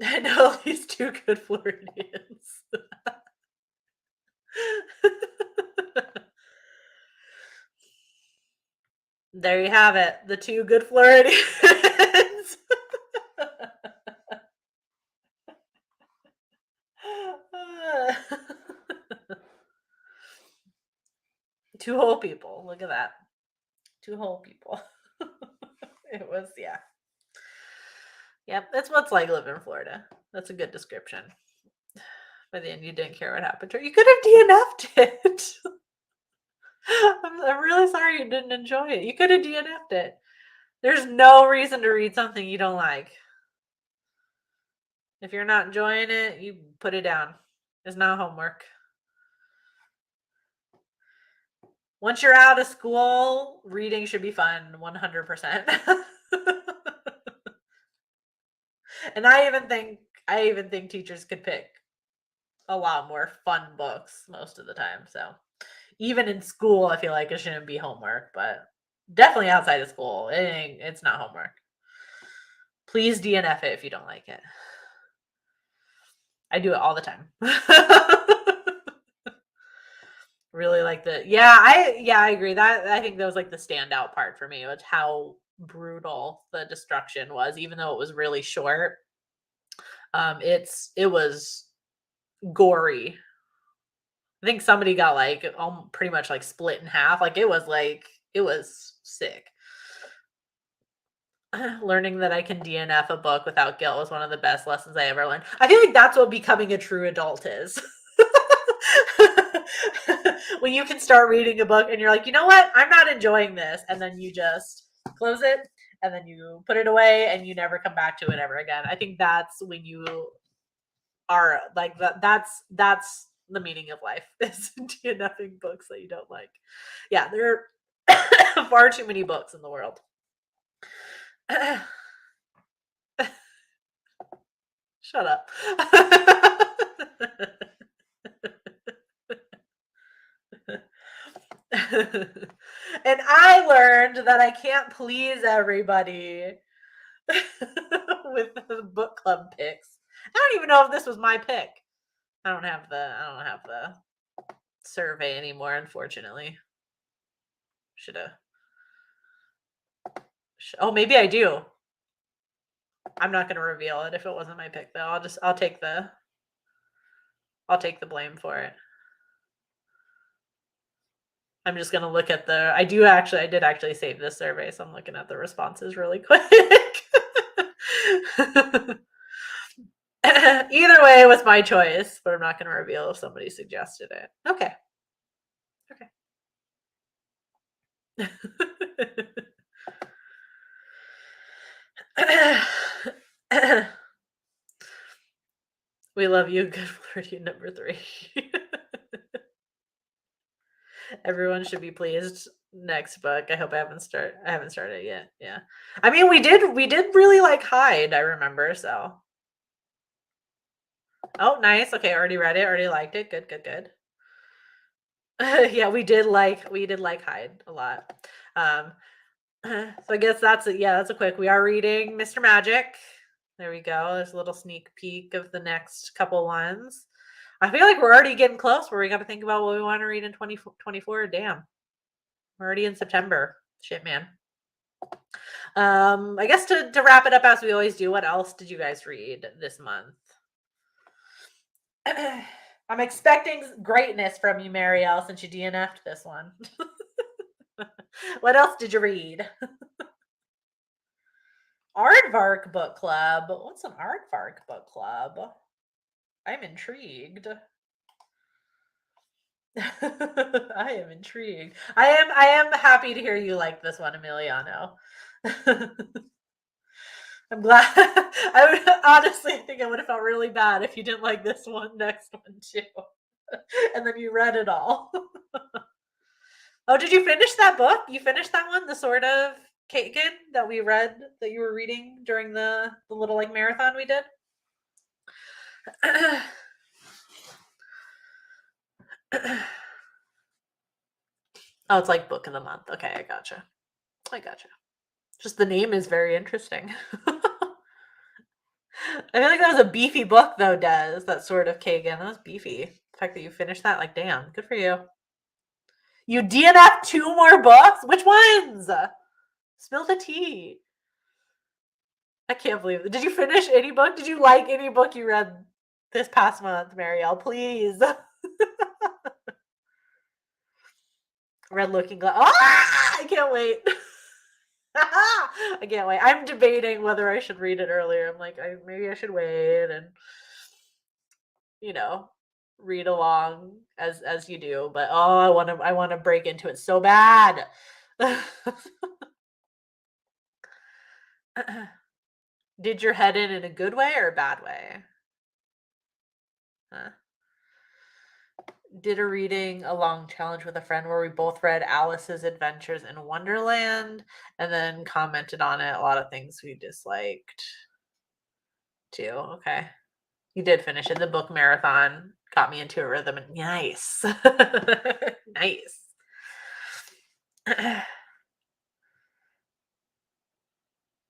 I know at least two good Floridians. There you have it. The two good Floridians. Two whole people. Look at that. Two whole people. It was, yeah. Yep, that's what it's like living in Florida. That's a good description. By the end, you didn't care what happened to her. You could have DNF'd it. I'm really sorry you didn't enjoy it. You could have DNF'd it. There's no reason to read something you don't like. If you're not enjoying it, you put it down. It's not homework. Once you're out of school, reading should be fun 100%. And I even think teachers could pick a lot more fun books most of the time. So even in school, I feel like it shouldn't be homework, but definitely outside of school, it's not homework. Please DNF it if you don't like it. I do it all the time. Really like I agree. That I think that was like the standout part for me, was how brutal the destruction was, even though it was really short. It was gory. I think somebody got like pretty much like split in half. It was sick. Learning that I can DNF a book without guilt was one of the best lessons I ever learned. I feel like that's what becoming a true adult is. When you can start reading a book and you're like, you know what? I'm not enjoying this. And then you just close it and then you put it away and you never come back to it ever again. I think that's when you are like that's the meaning of life, is DNFing books that you don't like. Yeah, there are far too many books in the world. Shut up. And I learned that I can't please everybody with the book club picks. I don't even know if this was my pick. I don't have the survey anymore, unfortunately. Should have. Oh, maybe I do. I'm not going to reveal it if it wasn't my pick, though. I'll take the blame for it. I'm just going to look at I did actually save this survey, so I'm looking at the responses really quick. Either way, it was my choice, but I'm not going to reveal if somebody suggested it. Okay. We love you, good Floridian number 3. Everyone should be pleased next book. I hope I haven't started yet. Yeah. I mean, we did really like Hyde, I remember, so. Oh, nice. Okay, already read it, already liked it. Good, good, good. Yeah, we did like Hyde a lot. So I guess that's a quick. We are reading Mr. Magic. There we go. There's a little sneak peek of the next couple ones. I feel like we're already getting close where we got to think about what we want to read in 2024. Damn. We're already in September. Shit, man. I guess to wrap it up as we always do, what else did you guys read this month? I'm expecting greatness from you, Marielle, since you DNF'd this one. What else did you read? Aardvark book club. What's an Aardvark book club? I'm intrigued. I am intrigued. I am happy to hear you like this one, Emiliano. I'm glad. I would honestly, I think I would have felt really bad if you didn't like this one, next one too, and then you read it all. Oh, did you finish that book? You finished that one, the Sword of Kagan that we read, that you were reading during the little like marathon we did. Oh, it's like book of the month. Okay, I gotcha. Just the name is very interesting. I feel like that was a beefy book though, Des. That Sword of Kagan. That was beefy. The fact that you finished that, like, damn, good for you. You DNF 2 more books? Which ones? Spill the tea. I can't believe it. Did you finish any book? Did you like any book you read this past month, Marielle? Please. Red Looking Glass. Ah! I can't wait. I can't wait. I'm debating whether I should read it earlier. I'm like, maybe I should wait and, read along as you do. But oh, I want to break into it so bad. Did your head in a good way or a bad way? Huh? Did a reading along challenge with a friend where we both read Alice's Adventures in Wonderland and then commented on it. A lot of things we disliked too. Okay. You did finish it. The book marathon got me into a rhythm. Nice. Nice.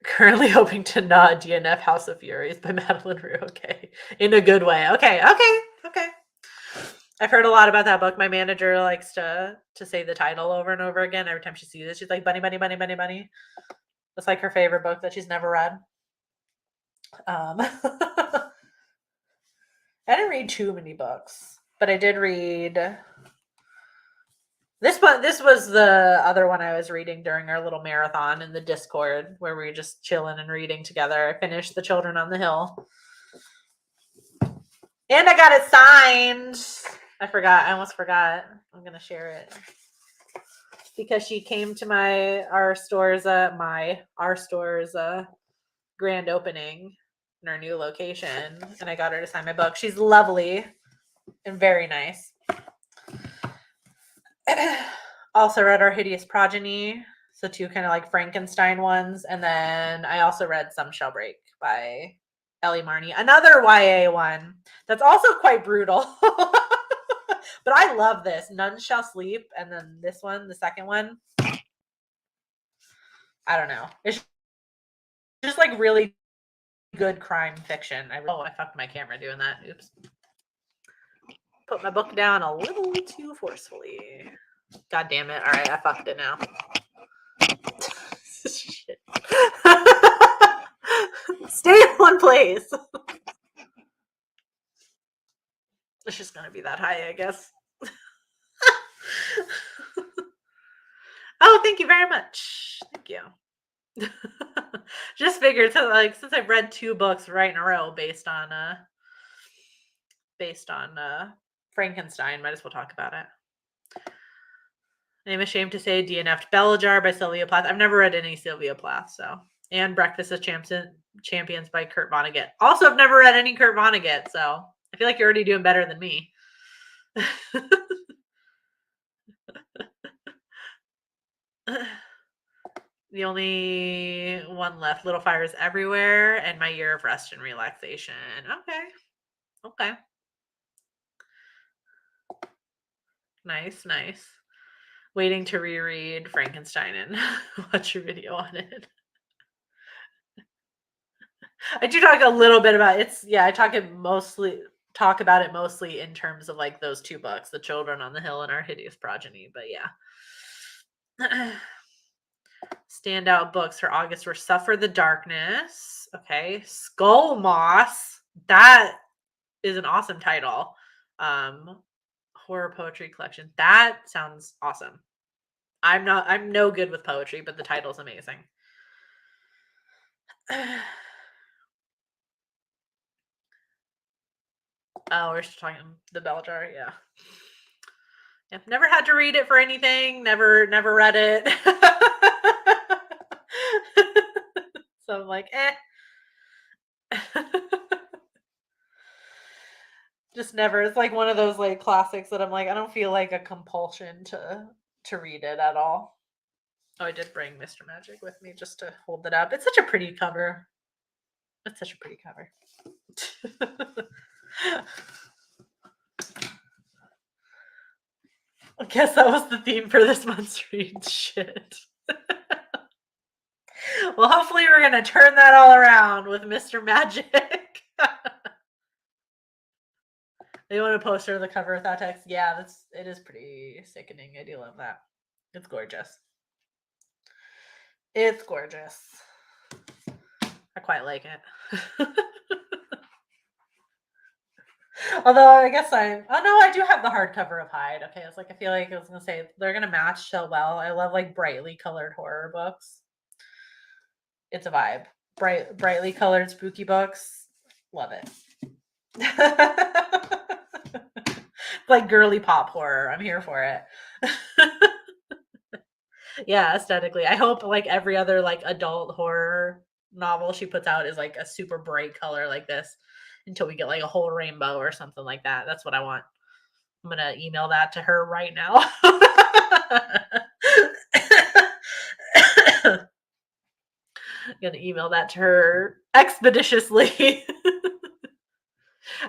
Currently hoping to not DNF House of Furies by Madeline Rue. Okay. In a good way. Okay. I've heard a lot about that book. My manager likes to say the title over and over again. Every time she sees it, she's like, bunny, bunny, bunny, bunny, bunny. It's like her favorite book that she's never read. I didn't read too many books, but I did read this one. This was the other one I was reading during our little marathon in the Discord where we were just chilling and reading together. I finished The Children on the Hill. And I got it signed. I almost forgot. I'm going to share it. Because she came to our store's grand opening in our new location, and I got her to sign my book. She's lovely and very nice. Also read Our Hideous Progeny, so 2 kind of like Frankenstein ones, and then I also read Some Shall Break by Ellie Marney, another YA one that's also quite brutal. But I love this. None Shall Sleep, and then this one, the second one. I don't know. It's just like really good crime fiction. I fucked my camera doing that. Oops. Put my book down a little too forcefully. God damn it. All right, I fucked it now. Shit. Stay in one place. It's just going to be that high, I guess. Oh, thank you very much. Thank you. Just figured, since I've read 2 books right in a row based on Frankenstein, might as well talk about it. I'm ashamed to say DNF'd Bellajar by Sylvia Plath. I've never read any Sylvia Plath, so. And Breakfast of Champions by Kurt Vonnegut. Also, I've never read any Kurt Vonnegut, so I feel like you're already doing better than me. The only one left, Little Fires Everywhere, and My Year of Rest and Relaxation. Okay. Nice. Waiting to reread Frankenstein and watch your video on it. I do talk a little bit about it. I talk about it mostly in terms of like those two books, The Children on the Hill and Our Hideous Progeny. But yeah. Standout books for August were Suffer the Darkness. Okay. Skull Moss. That is an awesome title. Horror poetry collection. That sounds awesome. I'm no good with poetry, but the title's amazing. Oh, we're still talking The Bell Jar, yeah. I've never had to read it for anything, never read it. So I'm like, just never. It's like one of those like classics that I'm like, I don't feel like a compulsion to read it at all. Oh, I did bring Mr. Magic with me just to hold it up. It's such a pretty cover. I guess that was the theme for this month's read. Shit. Well, hopefully we're gonna turn that all around with Mr. Magic. You want a poster of the cover with that text? Yeah, it is pretty sickening. I do love that. It's gorgeous. It's gorgeous. I quite like it. Although I guess I do have the hardcover of Hyde. Okay, it's like I feel like I was gonna say they're gonna match so well. I love like brightly colored horror books. It's a vibe. Brightly colored spooky books. Love it. Like girly pop horror. I'm here for it. Yeah, aesthetically. I hope like every other like adult horror novel she puts out is like a super bright color like this until we get like a whole rainbow or something like that. That's what I want. I'm gonna email that to her right now. I'm gonna email that to her expeditiously.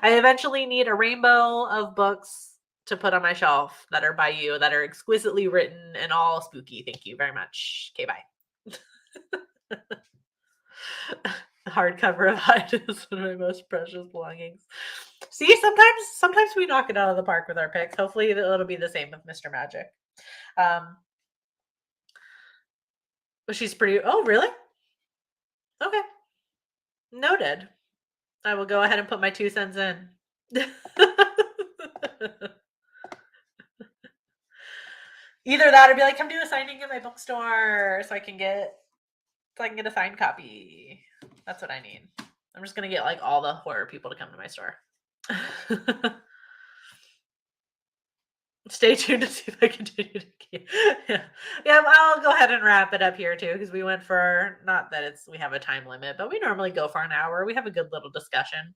I eventually need a rainbow of books to put on my shelf that are by you, that are exquisitely written and all spooky. Thank you very much. Okay, bye. The hardcover of Hyde is one of my most precious belongings. See, sometimes we knock it out of the park with our picks. Hopefully it'll be the same with Mr. Magic. She's pretty. Oh, really? Okay. Noted. I will go ahead and put my 2 cents in. Either that or be like, come do a signing at my bookstore so I can get a signed copy. That's what I need. I'm just gonna get like all the horror people to come to my store. Stay tuned to see if I continue to keep. Yeah, I'll go ahead and wrap it up here too, because we went for, not that we have a time limit, but we normally go for an hour. We have a good little discussion.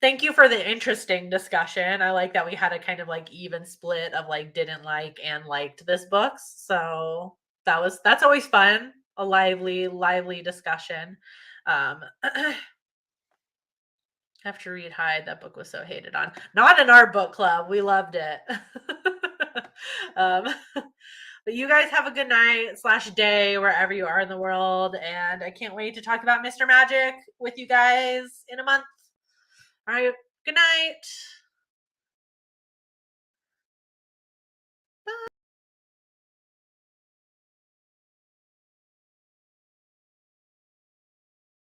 Thank you for the interesting discussion. I like that we had a kind of like even split of like didn't like and liked this books. So that's always fun. A lively discussion. Have to read Hyde. That book was so hated on. Not in our book club. We loved it. But you guys have a good night / day wherever you are in the world. And I can't wait to talk about Mr. Magic with you guys in a month. All right. Good night.